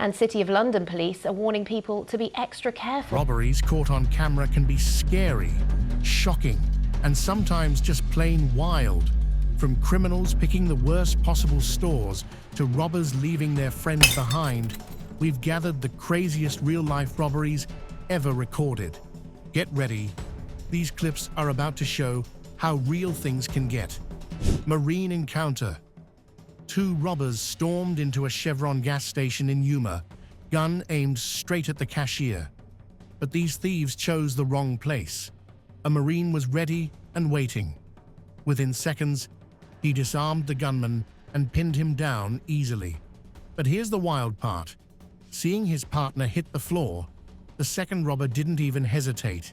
And City of London police are warning people to be extra careful. Robberies caught on camera can be scary, shocking, and sometimes just plain wild. From criminals picking the worst possible stores to robbers leaving their friends behind, we've gathered the craziest real-life robberies ever recorded. Get ready. These clips are about to show how real things can get. Marine encounter. Two robbers stormed into a Chevron gas station in Yuma, gun aimed straight at the cashier. But these thieves chose the wrong place. A Marine was ready and waiting. Within seconds, he disarmed the gunman and pinned him down easily. But here's the wild part. Seeing his partner hit the floor, the second robber didn't even hesitate.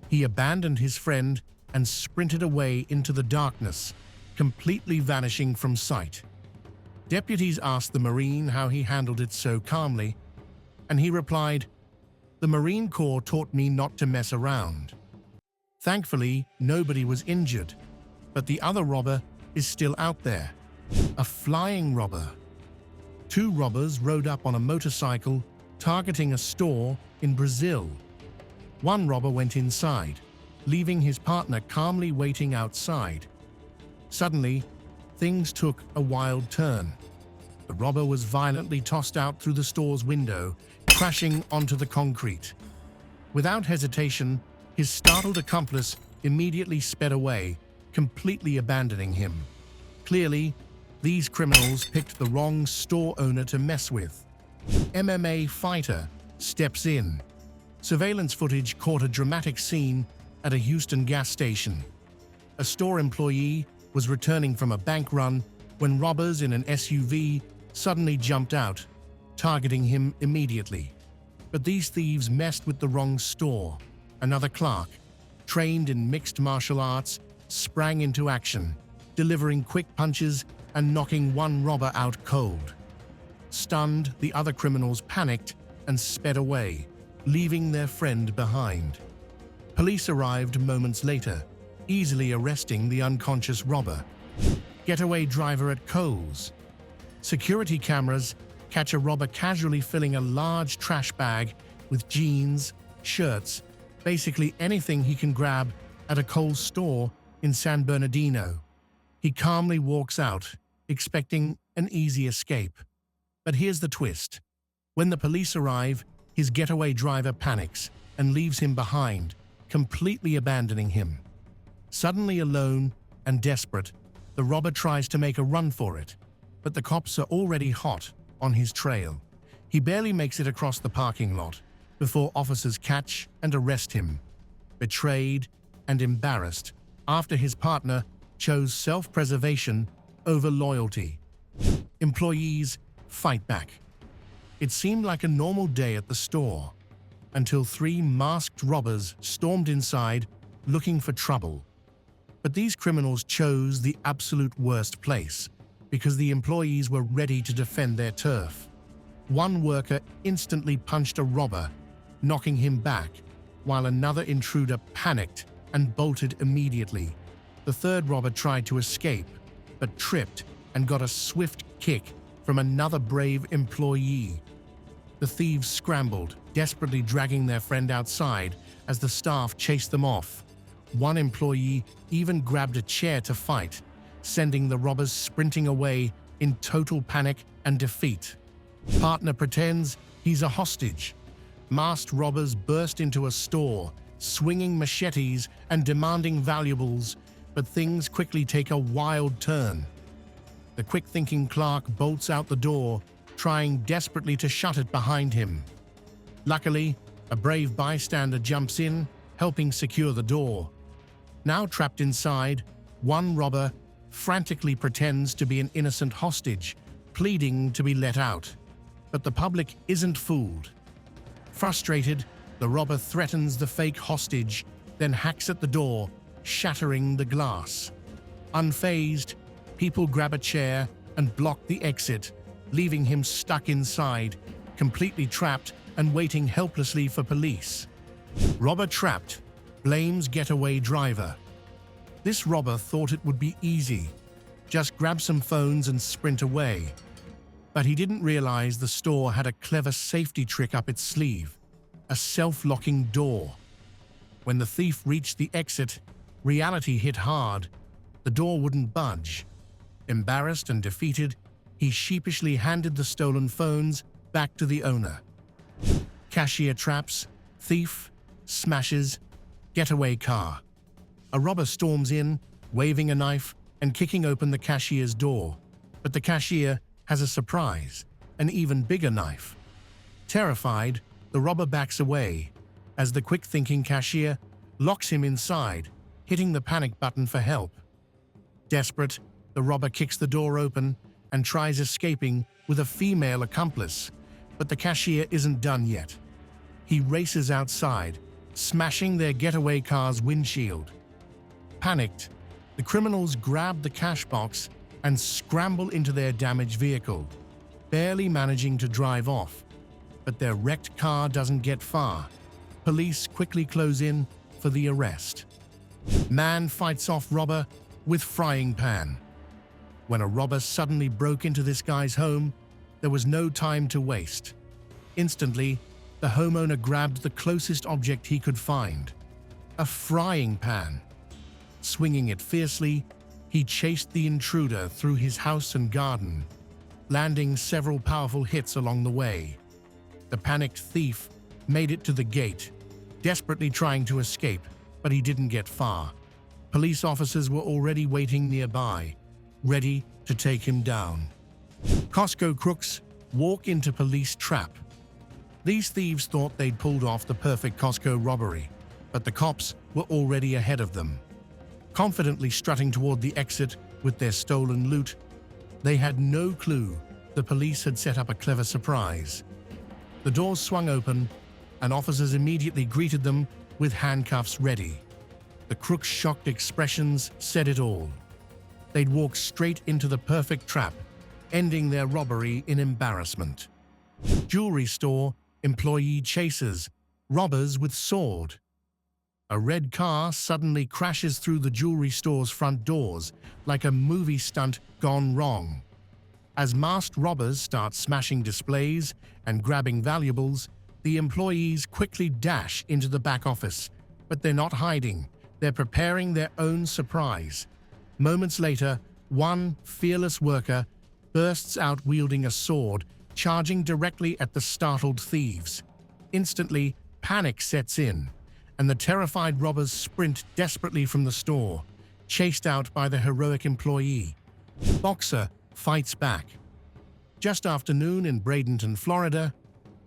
He abandoned his friend and sprinted away into the darkness, completely vanishing from sight. Deputies asked the Marine how he handled it so calmly, and he replied, "The Marine Corps taught me not to mess around." Thankfully, nobody was injured, but the other robber is still out there. A flying robber. Two robbers rode up on a motorcycle targeting a store in Brazil. One robber went inside, leaving his partner calmly waiting outside. Suddenly, things took a wild turn. The robber was violently tossed out through the store's window, crashing onto the concrete. Without hesitation, his startled accomplice immediately sped away, completely abandoning him. Clearly, these criminals picked the wrong store owner to mess with. MMA fighter steps in. Surveillance footage caught a dramatic scene at a Houston gas station. A store employee was returning from a bank run when robbers in an SUV suddenly jumped out, targeting him immediately. But these thieves messed with the wrong store. Another clerk, trained in mixed martial arts, sprang into action, delivering quick punches and knocking one robber out cold. Stunned, the other criminals panicked and sped away, leaving their friend behind. Police arrived moments later, easily arresting the unconscious robber. Getaway driver at Kohl's. Security cameras catch a robber casually filling a large trash bag with jeans, shirts, basically anything he can grab at a Kohl's store in San Bernardino. He calmly walks out, expecting an easy escape. But here's the twist. When the police arrive, his getaway driver panics and leaves him behind, completely abandoning him. Suddenly alone and desperate, the robber tries to make a run for it, but the cops are already hot on his trail. He barely makes it across the parking lot before officers catch and arrest him. Betrayed and embarrassed after his partner chose self-preservation over loyalty. Employees fight back. It seemed like a normal day at the store, until three masked robbers stormed inside looking for trouble. But these criminals chose the absolute worst place, because the employees were ready to defend their turf. One worker instantly punched a robber, knocking him back, while another intruder panicked and bolted immediately. The third robber tried to escape, but tripped and got a swift kick from another brave employee. The thieves scrambled, desperately dragging their friend outside as the staff chased them off. One employee even grabbed a chair to fight, sending the robbers sprinting away in total panic and defeat. Partner pretends he's a hostage. Masked robbers burst into a store, swinging machetes and demanding valuables, but things quickly take a wild turn. The quick-thinking clerk bolts out the door, trying desperately to shut it behind him. Luckily, a brave bystander jumps in, helping secure the door. Now trapped inside, one robber frantically pretends to be an innocent hostage, pleading to be let out. But the public isn't fooled. Frustrated, the robber threatens the fake hostage, then hacks at the door, shattering the glass. Unfazed, people grab a chair and block the exit, leaving him stuck inside, completely trapped and waiting helplessly for police. Robber trapped, blames getaway driver. This robber thought it would be easy. Just grab some phones and sprint away. But he didn't realize the store had a clever safety trick up its sleeve, a self-locking door. When the thief reached the exit, reality hit hard. The door wouldn't budge. Embarrassed and defeated, he sheepishly handed the stolen phones back to the owner. Cashier traps, thief, smashes, getaway car. A robber storms in, waving a knife and kicking open the cashier's door. But the cashier has a surprise, an even bigger knife. Terrified, the robber backs away as the quick-thinking cashier locks him inside, hitting the panic button for help. Desperate, the robber kicks the door open and tries escaping with a female accomplice, but the cashier isn't done yet. He races outside, smashing their getaway car's windshield. Panicked, the criminals grab the cash box and scramble into their damaged vehicle, barely managing to drive off. But their wrecked car doesn't get far. Police quickly close in for the arrest. Man fights off robber with frying pan. When a robber suddenly broke into this guy's home, there was no time to waste. Instantly, the homeowner grabbed the closest object he could find, a frying pan. Swinging it fiercely, he chased the intruder through his house and garden, landing several powerful hits along the way. The panicked thief made it to the gate, desperately trying to escape, but he didn't get far. Police officers were already waiting nearby, ready to take him down. Costco crooks walk into police trap. These thieves thought they'd pulled off the perfect Costco robbery, but the cops were already ahead of them. Confidently strutting toward the exit with their stolen loot, they had no clue the police had set up a clever surprise. The doors swung open, and officers immediately greeted them with handcuffs ready. The crooks' shocked expressions said it all. They'd walked straight into the perfect trap, ending their robbery in embarrassment. Jewelry store employee chases robbers with sword. A red car suddenly crashes through the jewelry store's front doors like a movie stunt gone wrong. As masked robbers start smashing displays and grabbing valuables, the employees quickly dash into the back office. But they're not hiding. They're preparing their own surprise. Moments later, one fearless worker bursts out wielding a sword, charging directly at the startled thieves. Instantly, panic sets in, and the terrified robbers sprint desperately from the store, chased out by the heroic employee. Boxer fights back. Just after noon in Bradenton, Florida,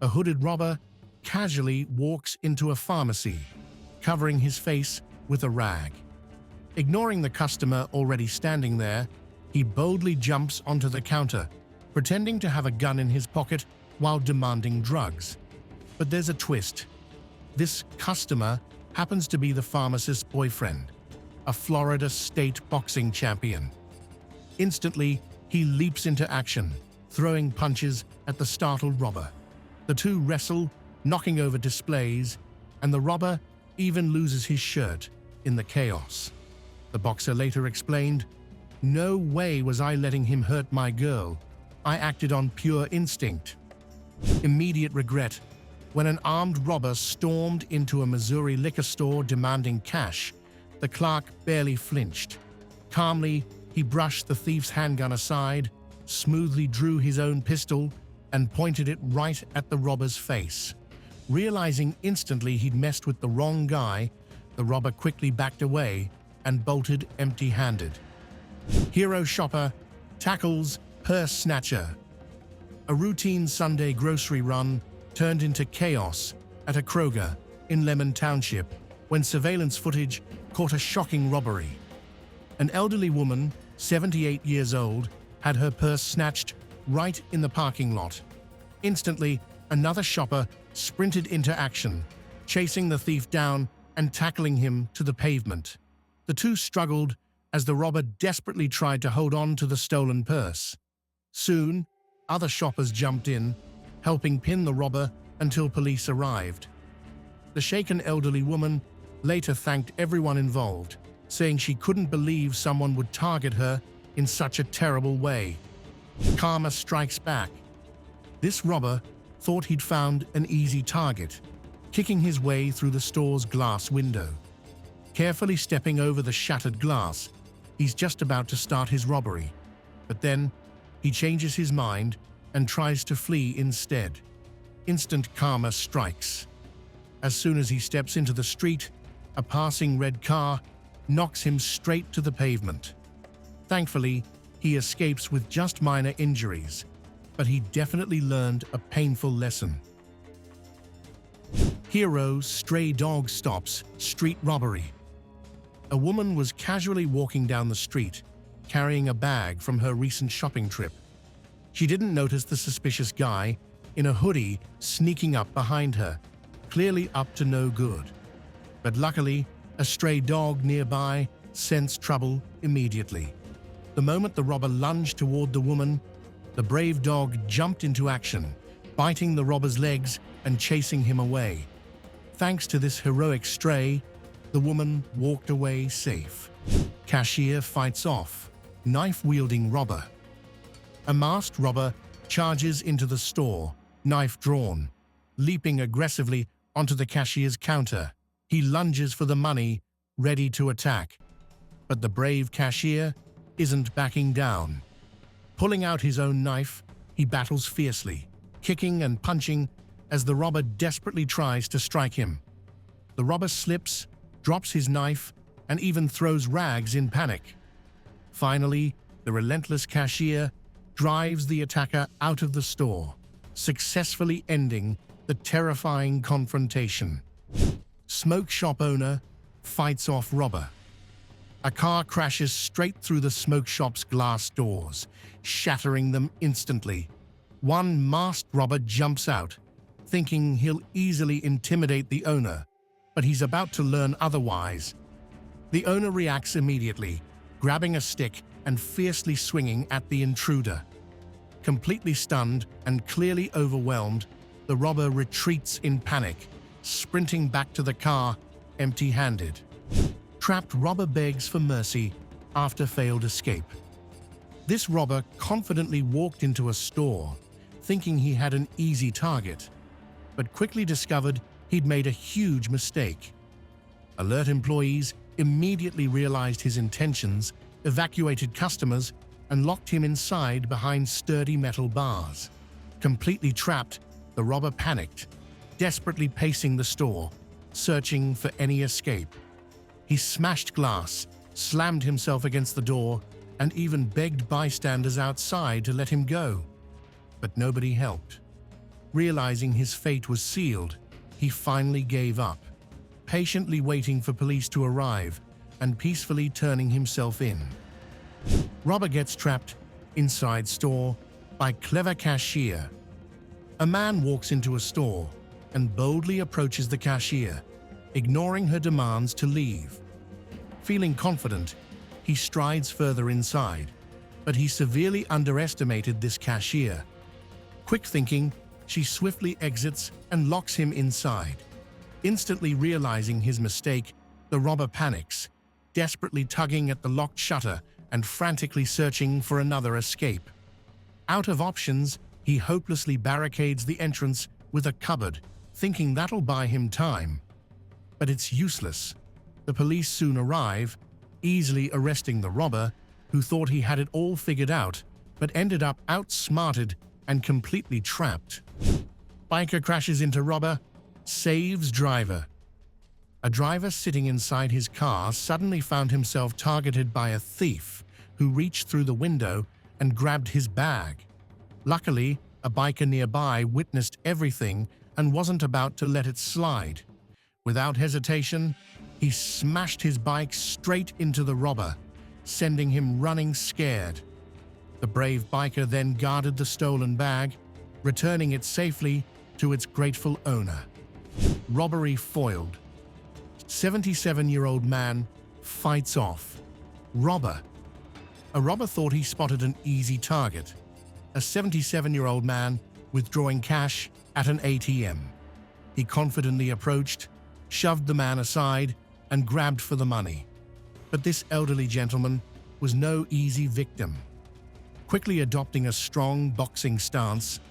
a hooded robber casually walks into a pharmacy, covering his face with a rag. Ignoring the customer already standing there, he boldly jumps onto the counter, pretending to have a gun in his pocket while demanding drugs. But there's a twist. This customer happens to be the pharmacist's boyfriend, a Florida state boxing champion. Instantly, he leaps into action, throwing punches at the startled robber. The two wrestle, knocking over displays, and the robber even loses his shirt in the chaos. The boxer later explained, "No way was I letting him hurt my girl. I acted on pure instinct." Immediate regret when an armed robber stormed into a Missouri liquor store demanding cash. The clerk barely flinched. Calmly, he brushed the thief's handgun aside, smoothly drew his own pistol, and pointed it right at the robber's face. Realizing instantly he'd messed with the wrong guy, the robber quickly backed away and bolted empty-handed. Hero shopper tackles purse snatcher. A routine Sunday grocery run turned into chaos at a Kroger in Lemon Township when surveillance footage caught a shocking robbery. An elderly woman, 78 years old, had her purse snatched right in the parking lot. Instantly, another shopper sprinted into action, chasing the thief down and tackling him to the pavement. The two struggled as the robber desperately tried to hold on to the stolen purse. Soon, other shoppers jumped in, helping pin the robber until police arrived. The shaken elderly woman later thanked everyone involved, saying she couldn't believe someone would target her in such a terrible way. Karma strikes back This robber thought he'd found an easy target, kicking his way through the store's glass window. Carefully stepping over the shattered glass, he's just about to start his robbery. But then, he changes his mind and tries to flee instead. Instant karma strikes. As soon as he steps into the street, a passing red car knocks him straight to the pavement. Thankfully, he escapes with just minor injuries, but he definitely learned a painful lesson. Hero Stray Dog Stops Street Robbery. A woman was casually walking down the street, carrying a bag from her recent shopping trip. She didn't notice the suspicious guy in a hoodie sneaking up behind her, clearly up to no good. But luckily, a stray dog nearby sensed trouble immediately. The moment the robber lunged toward the woman, the brave dog jumped into action, biting the robber's legs and chasing him away. Thanks to this heroic stray, the woman walked away safe. Cashier fights off knife-wielding robber. A masked robber charges into the store, knife drawn. Leaping aggressively onto the cashier's counter, he lunges for the money, ready to attack. But the brave cashier isn't backing down. Pulling out his own knife, he battles fiercely, kicking and punching as the robber desperately tries to strike him. The robber slips, drops his knife, and even throws rags in panic. Finally, the relentless cashier drives the attacker out of the store, successfully ending the terrifying confrontation. Smoke shop owner fights off robber. A car crashes straight through the smoke shop's glass doors, shattering them instantly. One masked robber jumps out, thinking he'll easily intimidate the owner, but he's about to learn otherwise. The owner reacts immediately, grabbing a stick and fiercely swinging at the intruder. Completely stunned and clearly overwhelmed, the robber retreats in panic, sprinting back to the car, empty-handed. Trapped robber begs for mercy after failed escape. This robber confidently walked into a store, thinking he had an easy target, but quickly discovered he'd made a huge mistake. Alert employees immediately realized his intentions, evacuated customers, and locked him inside behind sturdy metal bars. Completely trapped, the robber panicked, desperately pacing the store, searching for any escape. He smashed glass, slammed himself against the door, and even begged bystanders outside to let him go. But nobody helped. Realizing his fate was sealed, he finally gave up, patiently waiting for police to arrive and peacefully turning himself in. Robber gets trapped inside store by clever cashier. A man walks into a store and boldly approaches the cashier, ignoring her demands to leave. Feeling confident, he strides further inside, but he severely underestimated this cashier. Quick thinking, she swiftly exits and locks him inside. Instantly realizing his mistake, the robber panics, desperately tugging at the locked shutter and frantically searching for another escape. Out of options, he hopelessly barricades the entrance with a cupboard, thinking that'll buy him time. But it's useless. The police soon arrive, easily arresting the robber, who thought he had it all figured out, but ended up outsmarted and completely trapped. Biker crashes into robber, saves driver. A driver sitting inside his car suddenly found himself targeted by a thief who reached through the window and grabbed his bag. Luckily, a biker nearby witnessed everything and wasn't about to let it slide. Without hesitation, he smashed his bike straight into the robber, sending him running scared. The brave biker then guarded the stolen bag, returning it safely to its grateful owner. Robbery foiled. 77-year-old man fights off robber. A robber thought he spotted an easy target, a 77-year-old man withdrawing cash at an ATM. He confidently approached, shoved the man aside, and grabbed for the money. But this elderly gentleman was no easy victim. Quickly adopting a strong boxing stance,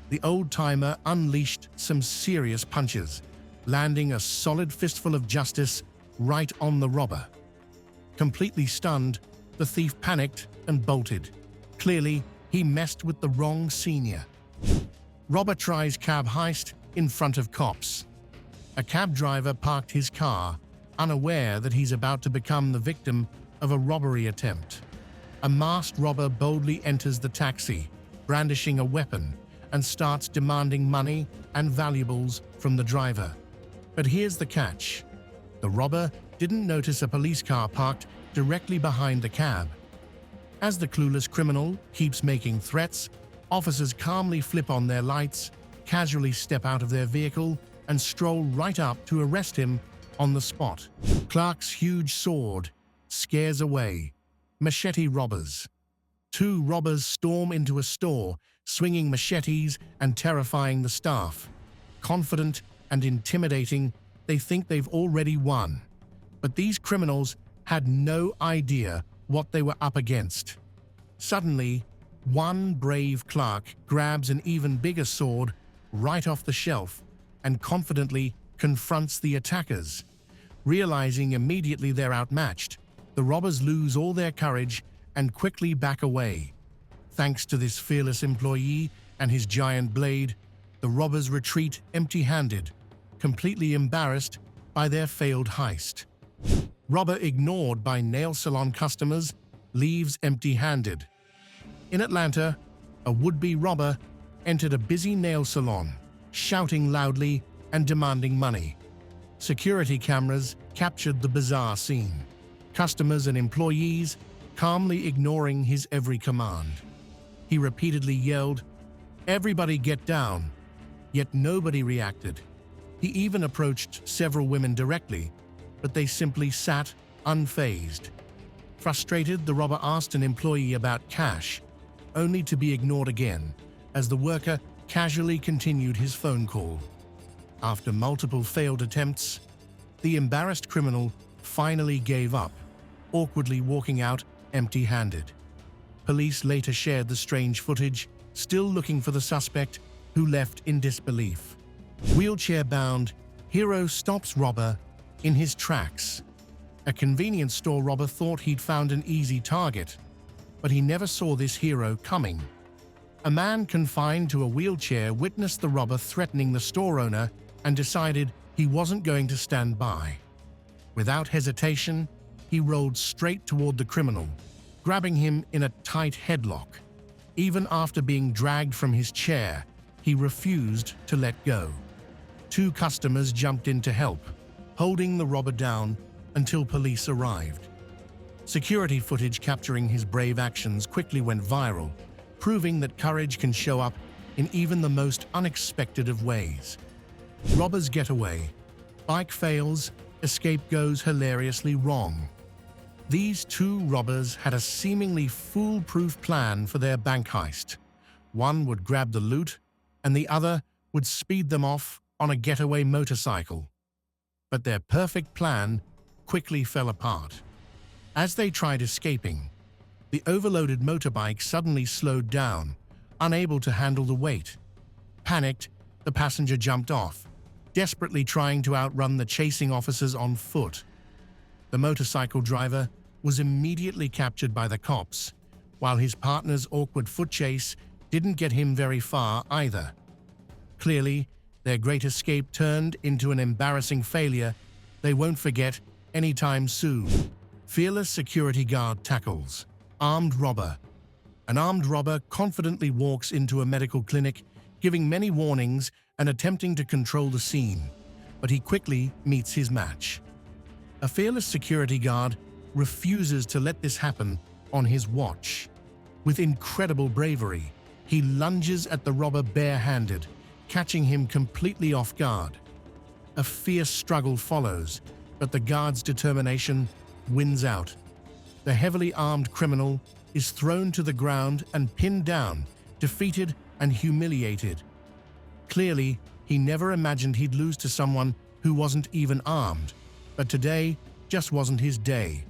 The old-timer unleashed some serious punches, landing a solid fistful of justice right on the robber. Completely stunned, the thief panicked and bolted. Clearly, he messed with the wrong senior. Robber tries cab heist in front of cops. A cab driver parked his car, unaware that he's about to become the victim of a robbery attempt. A masked robber boldly enters the taxi, brandishing a weapon, and starts demanding money and valuables from the driver. But here's the catch. The robber didn't notice a police car parked directly behind the cab. As the clueless criminal keeps making threats, officers calmly flip on their lights, casually step out of their vehicle, and stroll right up to arrest him on the spot. Clark's huge sword scares away machete robbers. Two robbers storm into a store, swinging machetes and terrifying the staff. Confident and intimidating, they think they've already won. But these criminals had no idea what they were up against. Suddenly, one brave Clark grabs an even bigger sword right off the shelf and confidently confronts the attackers. Realizing immediately they're outmatched, the robbers lose all their courage and quickly back away. Thanks to this fearless employee and his giant blade, the robbers retreat empty-handed, completely embarrassed by their failed heist. Robber ignored by nail salon customers leaves empty-handed. In Atlanta, a would-be robber entered a busy nail salon, shouting loudly and demanding money. Security cameras captured the bizarre scene, customers and employees calmly ignoring his every command. He repeatedly yelled, "Everybody get down," yet nobody reacted. He even approached several women directly, but they simply sat unfazed. Frustrated, the robber asked an employee about cash, only to be ignored again, as the worker casually continued his phone call. After multiple failed attempts, the embarrassed criminal finally gave up, awkwardly walking out empty-handed. Police later shared the strange footage, still looking for the suspect, who left in disbelief. Wheelchair-bound, hero stops robber in his tracks. A convenience store robber thought he'd found an easy target, but he never saw this hero coming. A man confined to a wheelchair witnessed the robber threatening the store owner and decided he wasn't going to stand by. Without hesitation, he rolled straight toward the criminal, grabbing him in a tight headlock. Even after being dragged from his chair, he refused to let go. Two customers jumped in to help, holding the robber down until police arrived. Security footage capturing his brave actions quickly went viral, proving that courage can show up in even the most unexpected of ways. Robbers get away. Bike fails, escape goes hilariously wrong. These two robbers had a seemingly foolproof plan for their bank heist. One would grab the loot, and the other would speed them off on a getaway motorcycle. But their perfect plan quickly fell apart. As they tried escaping, the overloaded motorbike suddenly slowed down, unable to handle the weight. Panicked, the passenger jumped off, desperately trying to outrun the chasing officers on foot. The motorcycle driver was immediately captured by the cops, while his partner's awkward foot chase didn't get him very far either. Clearly, their great escape turned into an embarrassing failure they won't forget anytime soon. Fearless security guard tackles armed robber. An armed robber confidently walks into a medical clinic, giving many warnings and attempting to control the scene, but he quickly meets his match. A fearless security guard refuses to let this happen on his watch. With incredible bravery, he lunges at the robber barehanded, catching him completely off guard. A fierce struggle follows, but the guard's determination wins out. The heavily armed criminal is thrown to the ground and pinned down, defeated and humiliated. Clearly, he never imagined he'd lose to someone who wasn't even armed, but today just wasn't his day.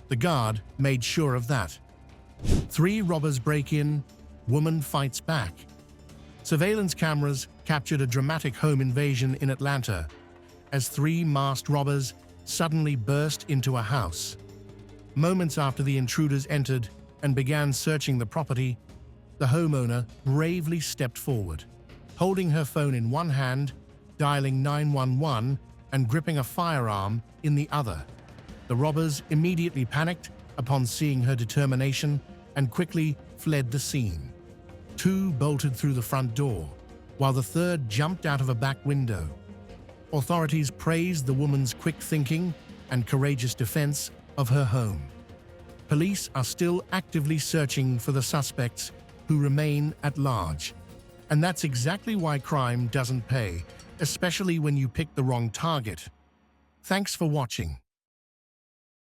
The guard made sure of that. Three robbers break in, woman fights back. Surveillance cameras captured a dramatic home invasion in Atlanta as three masked robbers suddenly burst into a house. Moments after the intruders entered and began searching the property, the homeowner bravely stepped forward, holding her phone in one hand, dialing 911 and gripping a firearm in the other. The robbers immediately panicked upon seeing her determination and quickly fled the scene. Two bolted through the front door, while the third jumped out of a back window. Authorities praised the woman's quick thinking and courageous defense of her home. Police are still actively searching for the suspects who remain at large. And that's exactly why crime doesn't pay, especially when you pick the wrong target. Thanks for watching.